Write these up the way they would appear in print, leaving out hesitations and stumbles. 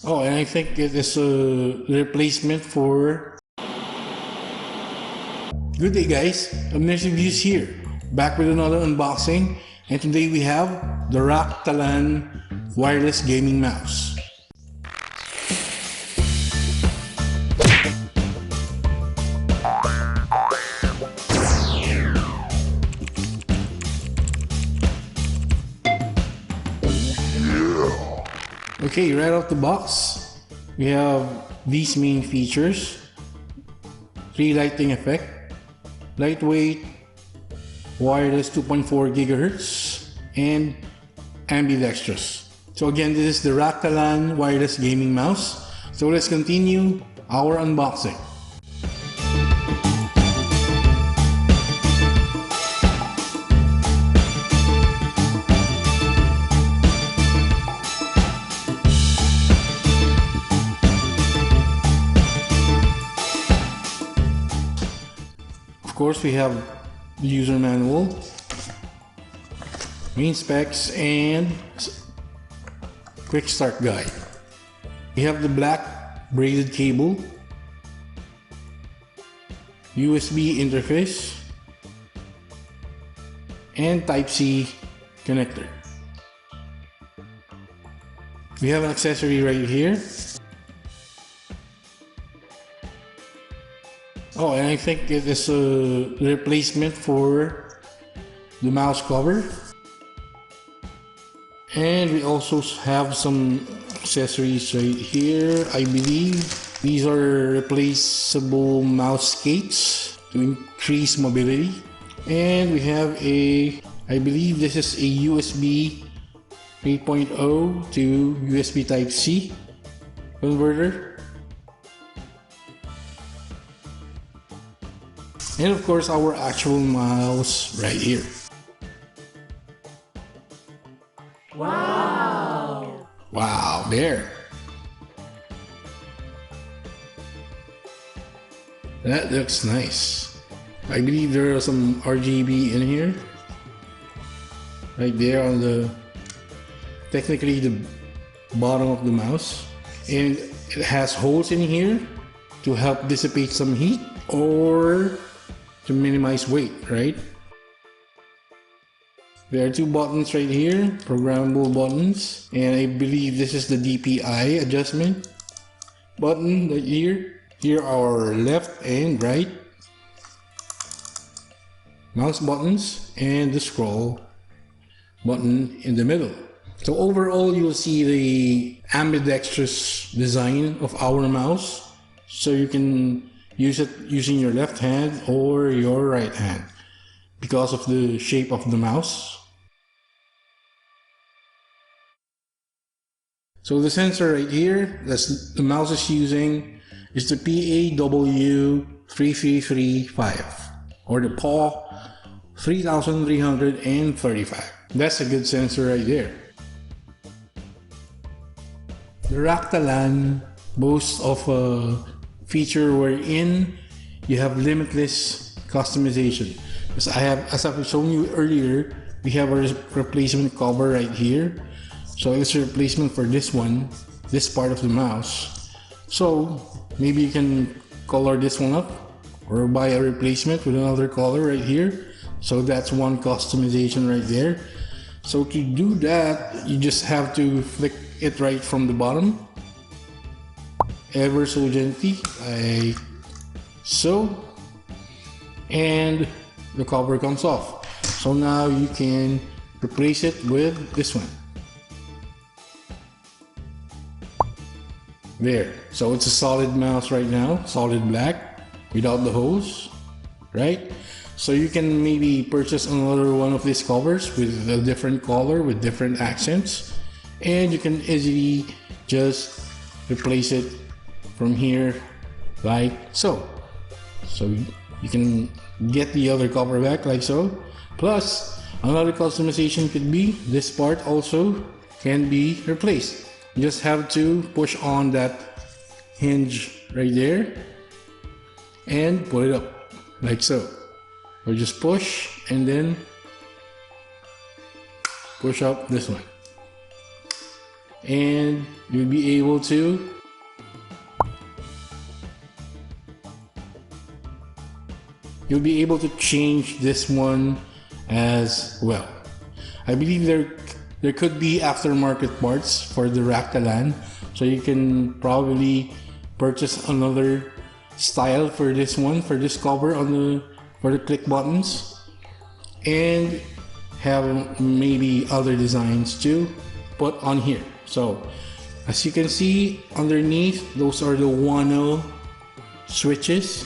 Oh, and I think it is a replacement for... Good day guys, Abner Reviews here, back with another unboxing, and today we have the Rakk Talan wireless gaming mouse. Okay, right off the box, we have these main features: 3 lighting effect, lightweight, wireless 2.4 gigahertz, and ambidextrous. So again, this is the Rakk Talan wireless gaming mouse. So let's continue our unboxing. Of course, we have the user manual, main specs, and quick start guide. We have the black braided cable, USB interface, and Type-C connector. We have an accessory right here. Oh, and I think it is a replacement for the mouse cover. And we also have some accessories right here. I believe these are replaceable mouse skates to increase mobility. And we have I believe this is a USB 3.0 to USB Type-C converter. And of course, our actual mouse right here. Wow! Wow, there. That looks nice. I believe there are some RGB in here. Right there on technically the bottom of the mouse. And it has holes in here to help dissipate some heat or to minimize weight, right? There are 2 buttons right here, programmable buttons, and I believe this is the DPI adjustment button right here. Here are left and right mouse buttons and the scroll button in the middle. So overall, you'll see the ambidextrous design of our mouse, so you can use it using your left hand or your right hand because of the shape of the mouse. So the sensor right here that the mouse is using is the PAW3335 or the PAW 3335. That's a good sensor right there. The Rakk Talan boasts of a feature wherein you have limitless customization. As I've shown you earlier, we have a replacement cover right here. So it's a replacement for this one, this part of the mouse. So maybe you can color this one up or buy a replacement with another color right here. So that's one customization right there. So to do that, you just have to flick it right from the bottom, ever so gently, like so, and the cover comes off. So now you can replace it with this one. There. So it's a solid mouse right now, solid black, without the hose, right? So you can maybe purchase another one of these covers with a different color, with different accents, and you can easily just replace it from here like so. So you can get the other cover back like so. Plus, another customization could be this part also can be replaced. You just have to push on that hinge right there and pull it up like so. Or just push and then push up this one. and you'll be able to change this one as well. I believe there could be aftermarket parts for the Rakk Talan, so you can probably purchase another style for this one, for this cover for the click buttons, and have maybe other designs to put on here. So as you can see underneath, those are the Huano switches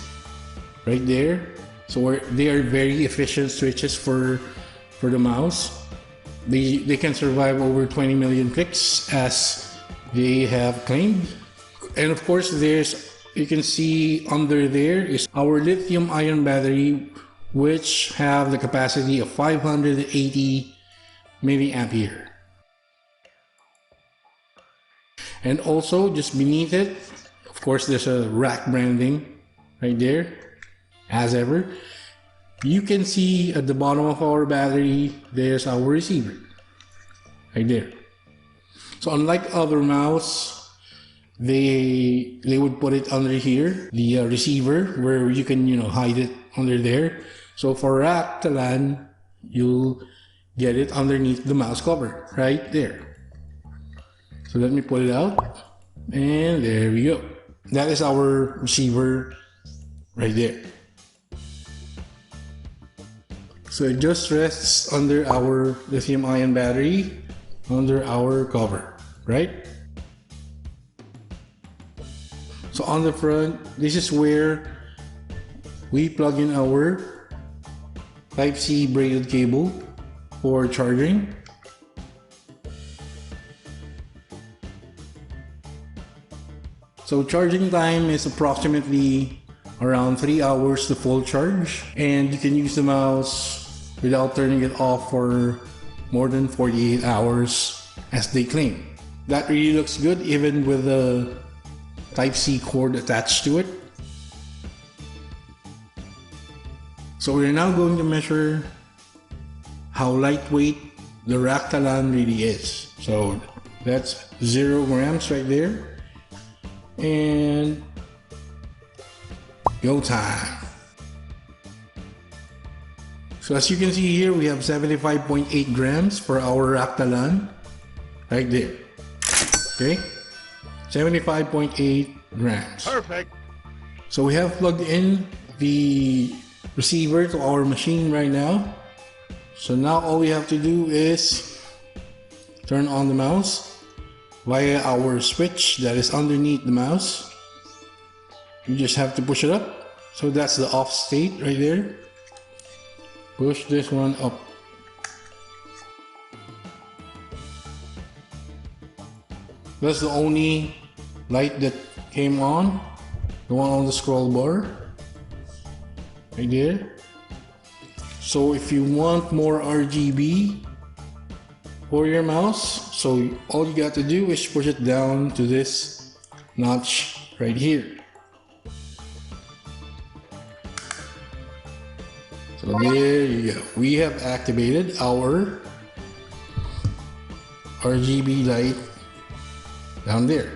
right there. So they are very efficient switches for the mouse. They can survive over 20 million clicks as they have claimed. And of course, you can see under there is our lithium ion battery, which have the capacity of 580 milliampere. And also just beneath it, of course, there's a Rakk branding right there, as ever. You can see at the bottom of our battery, there's our receiver right there. So unlike other mouse, they would put it under here, the receiver, where you can hide it under there. So for Rakk Talan, you'll get it underneath the mouse cover right there. So let me pull it out, and there we go. That is our receiver right there. So it just rests under our lithium ion battery, under our cover, right? So on the front, this is where we plug in our Type-C braided cable for charging. So charging time is approximately around 3 hours to full charge, and you can use the mouse without turning it off for more than 48 hours as they claim. That really looks good even with the Type-C cord attached to it. So we're now going to measure how lightweight the Rakk Talan really is. So that's 0 grams right there. And go time. So as you can see here, we have 75.8 grams for our Rakk Talan right there. Okay, 75.8 grams. Perfect. So we have plugged in the receiver to our machine right now. So now all we have to do is turn on the mouse via our switch that is underneath the mouse. You just have to push it up. So that's the off state right there. Push this one up. That's the only light that came on, the one on the scroll bar right there. So if you want more RGB for your mouse, so all you got to do is push it down to this notch right here. So there you go. We have activated our RGB light down there.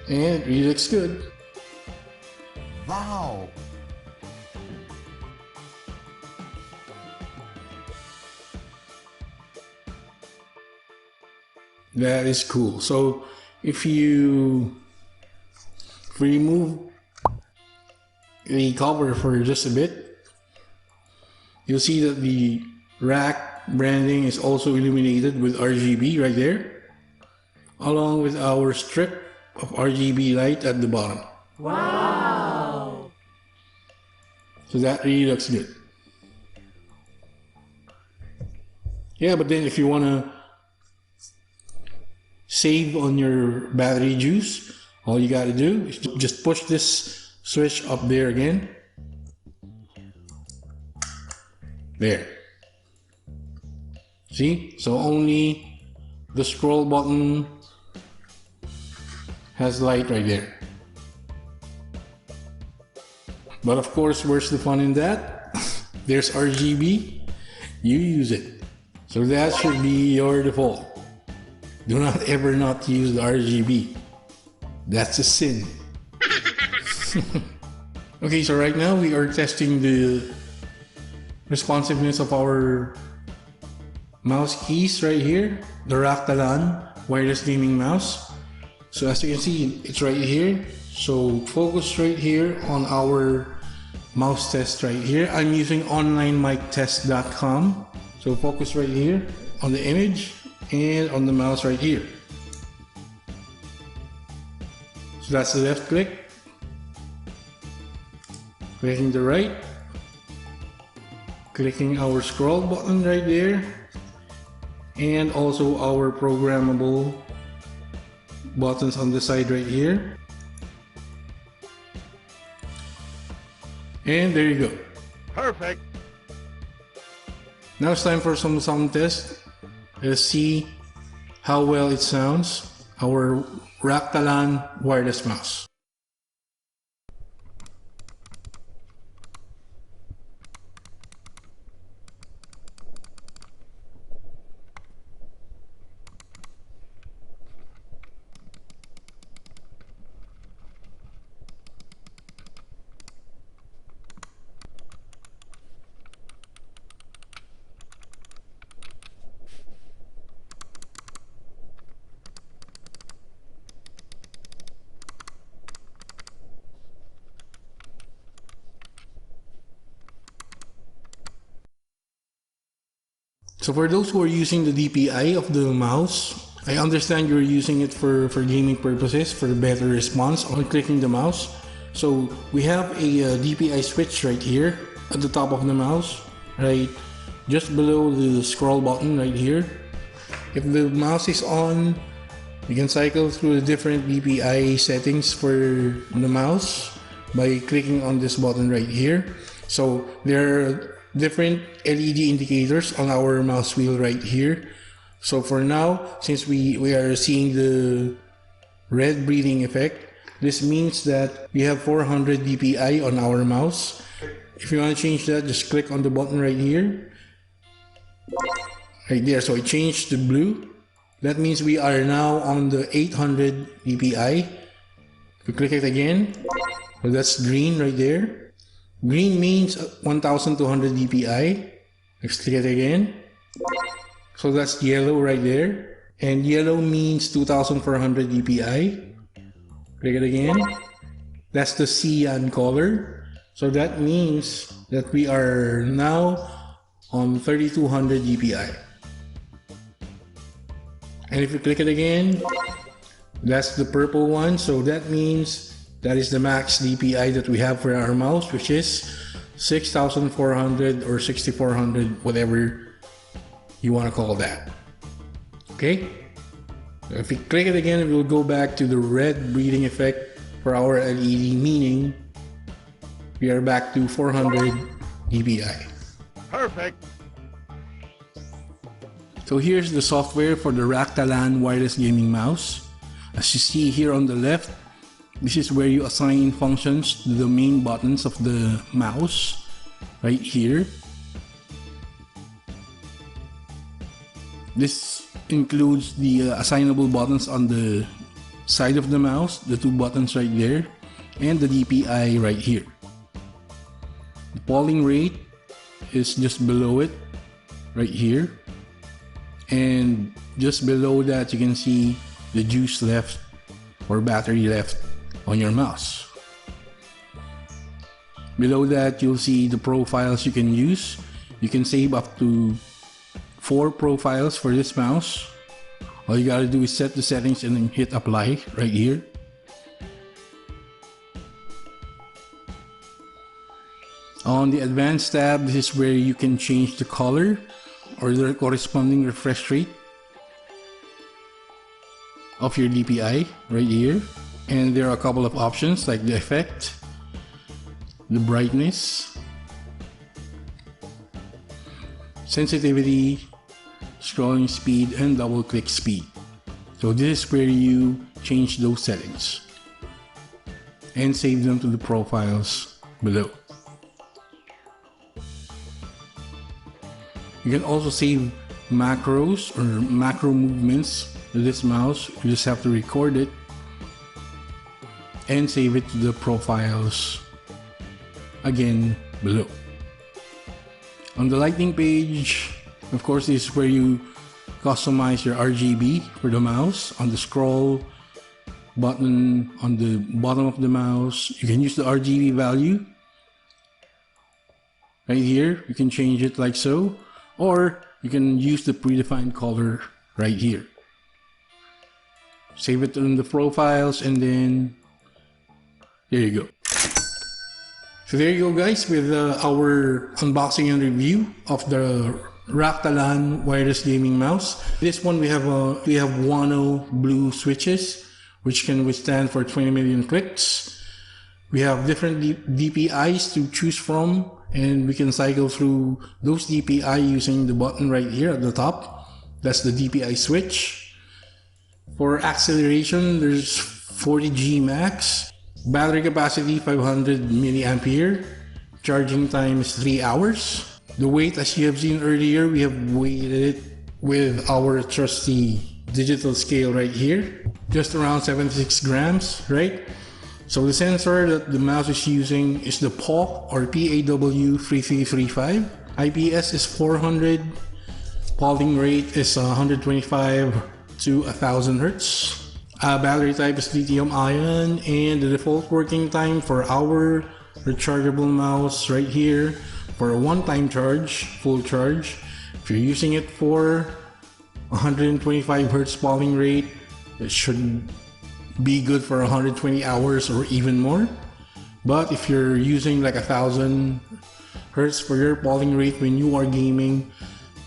And it really looks good. Wow. That is cool. So if you remove the cover for just a bit, you'll see that the Rakk branding is also illuminated with RGB right there, along with our strip of RGB light at the bottom. Wow! So that really looks good. Yeah, but then if you want to save on your battery juice, all you got to do is just push this switch up there again. There. See? So only the scroll button has light right there. But of course, where's the fun in that? There's RGB. You use it. So that should be your default. Do not ever not use the RGB. That's a sin. Okay, so right now we are testing the responsiveness of our mouse keys right here, the Rakk Talan wireless gaming mouse. So as you can see, it's right here. So focus right here on our mouse test right here. I'm using onlinemictest.com. So focus right here on the image and on the mouse right here. So that's the left click. Clicking the right. Clicking our scroll button right there. And also our programmable buttons on the side right here. And there you go. Perfect. Now it's time for some sound test. Let's see how well it sounds. Our Rakk Talan wireless mouse. So for those who are using the DPI of the mouse, I understand you're using it for gaming purposes, for better response on clicking the mouse. So we have a DPI switch right here at the top of the mouse, right just below the scroll button right here. If the mouse is on, you can cycle through the different DPI settings for the mouse by clicking on this button right here. So there are different LED indicators on our mouse wheel right here. So for now, since we are seeing the red breathing effect, this means that we have 400 DPI on our mouse. If you want to change that, just click on the button right here. Right there, so it changed to blue. That means we are now on the 800 DPI. If we click it again, so that's green right there. Green means 1200 DPI. Let's click it again. So that's yellow right there. And yellow means 2400 DPI. Click it again. That's the cyan color. So that means that we are now on 3200 DPI. And if you click it again, that's the purple one. So that means that is the max DPI that we have for our mouse, which is 6400 or 6400, whatever you want to call that. Okay? So if we click it again, it will go back to the red breathing effect for our LED, meaning we are back to 400 DPI. Perfect. So here's the software for the Rakk Talan wireless gaming mouse. As you see here on the left, this is where you assign functions to the main buttons of the mouse, right here. This includes the assignable buttons on the side of the mouse, the two buttons right there, and the DPI right here. The polling rate is just below it, right here. And just below that, you can see the juice left or battery left on your mouse. Below that, you'll see the profiles you can use. You can save up to 4 profiles for this mouse. All you gotta do is set the settings and then hit apply right here. On the advanced tab, this is where you can change the color or the corresponding refresh rate of your DPI right here. And there are a couple of options like the effect, the brightness, sensitivity, scrolling speed, and double click speed. So this is where you change those settings and save them to the profiles below. You can also save macros or macro movements this mouse, you just have to record it and save it to the profiles again below. On the lighting page, of course, this is where you customize your RGB for the mouse. On the scroll button on the bottom of the mouse, you can use the RGB value right here. You can change it like so, or you can use the predefined color right here. Save it in the profiles, and then there you go. So there you go, guys, with our unboxing and review of the Rakk Talan wireless gaming mouse. This one we have Huano blue switches, which can withstand for 20 million clicks. We have different DPIs to choose from, and we can cycle through those DPI using the button right here at the top. That's the DPI switch. For acceleration, there's 40G max. Battery capacity 500 milliampere. Charging time is 3 hours. The weight, as you have seen earlier, we have weighted it with our trusty digital scale right here. Just around 76 grams, right? So the sensor that the mouse is using is the PAW or PAW3335. IPS is 400. Polling rate is 125 to 1000 Hertz. Battery type is lithium ion, and the default working time for our rechargeable mouse right here for a one-time charge, full charge. If you're using it for 125 Hertz polling rate, it should be good for 120 hours or even more. But if you're using like 1000 Hertz for your polling rate when you are gaming,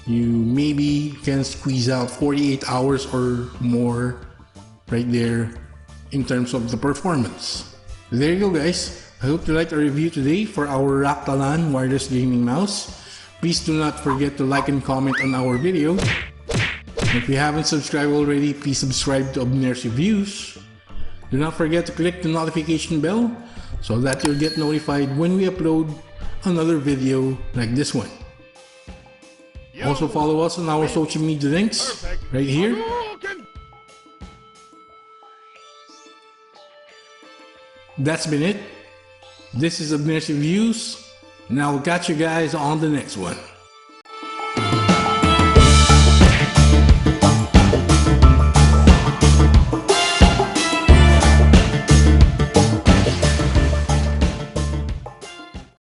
you maybe can squeeze out 48 hours or more right there in terms of the performance. There you go, guys. I hope you liked our review today for our Rakk Talan wireless gaming mouse. Please do not forget to like and comment on our video. If you haven't subscribed already, please subscribe to Abner's Reviews. Do not forget to click the notification bell so that you'll get notified when we upload another video like this one. Also follow us on our social media links right here. That's been it. This is Abner's Reviews, and I will catch you guys on the next one.